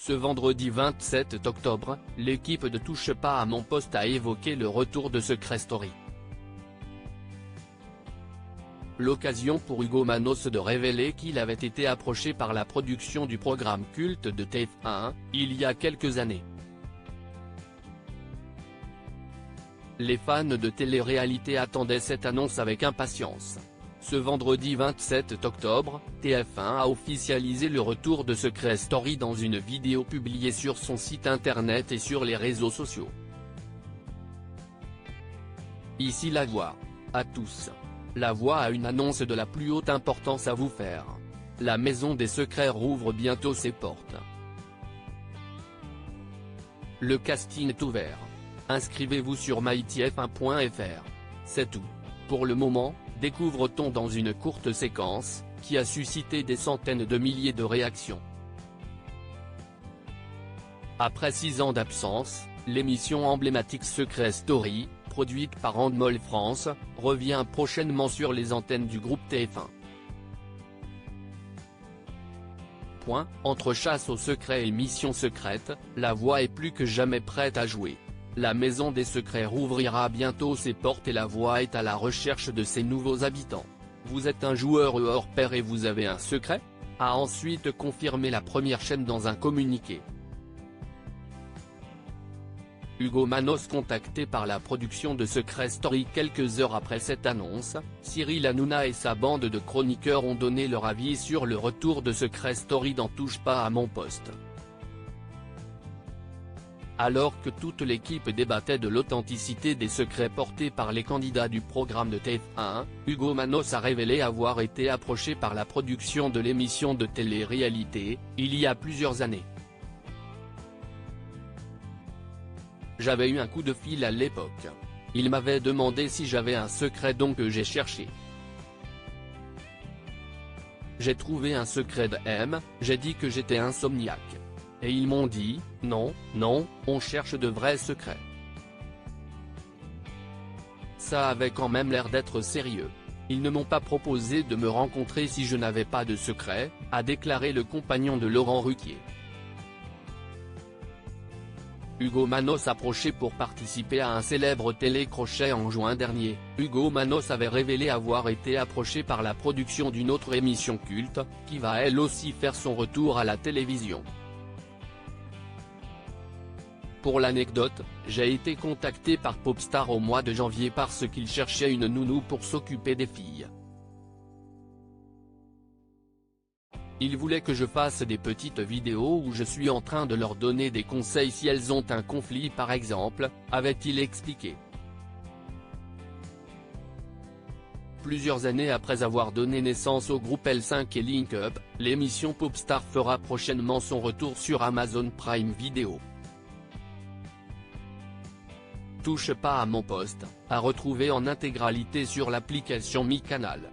Ce vendredi 27 octobre, l'équipe de Touche pas à mon poste a évoqué le retour de Secret Story. L'occasion pour Hugo Manos de révéler qu'il avait été approché par la production du programme culte de TF1, il y a quelques années. Les fans de télé-réalité attendaient cette annonce avec impatience. Ce vendredi 27 octobre, TF1 a officialisé le retour de Secret Story dans une vidéo publiée sur son site internet et sur les réseaux sociaux. Ici La Voix. À tous. La Voix a une annonce de la plus haute importance à vous faire. La Maison des Secrets rouvre bientôt ses portes. Le casting est ouvert. Inscrivez-vous sur mytf1.fr. C'est tout. Pour le moment, découvre-t-on dans une courte séquence, qui a suscité des centaines de milliers de réactions. Après 6 ans d'absence, l'émission emblématique Secret Story, produite par Endemol France, revient prochainement sur les antennes du groupe TF1. Entre chasse au secret et mission secrète, La Voix est plus que jamais prête à jouer. La Maison des Secrets rouvrira bientôt ses portes et La Voix est à la recherche de ses nouveaux habitants. Vous êtes un joueur hors pair et vous avez un secret ? A ensuite confirmé la première chaîne dans un communiqué. Hugo Manos contacté par la production de Secret Story quelques heures après cette annonce, Cyril Hanouna et sa bande de chroniqueurs ont donné leur avis sur le retour de Secret Story dans Touche pas à mon poste. Alors que toute l'équipe débattait de l'authenticité des secrets portés par les candidats du programme de TF1, Hugo Manos a révélé avoir été approché par la production de l'émission de télé-réalité, il y a plusieurs années. J'avais eu un coup de fil à l'époque. Il m'avait demandé si j'avais un secret donc j'ai cherché. J'ai trouvé un secret de M, j'ai dit que j'étais insomniaque. Et ils m'ont dit, non, on cherche de vrais secrets. Ça avait quand même l'air d'être sérieux. Ils ne m'ont pas proposé de me rencontrer si je n'avais pas de secret, a déclaré le compagnon de Laurent Ruquier. Hugo Manos approché pour participer à un célèbre télécrochet en juin dernier. Hugo Manos avait révélé avoir été approché par la production d'une autre émission culte, qui va elle aussi faire son retour à la télévision. Pour l'anecdote, j'ai été contacté par Popstar au mois de janvier parce qu'il cherchait une nounou pour s'occuper des filles. Il voulait que je fasse des petites vidéos où je suis en train de leur donner des conseils si elles ont un conflit par exemple, avait-il expliqué. Plusieurs années après avoir donné naissance au groupe L5 et Link Up, l'émission Popstar fera prochainement son retour sur Amazon Prime Video. Touche pas à mon poste, à retrouver en intégralité sur l'application Mi Canal.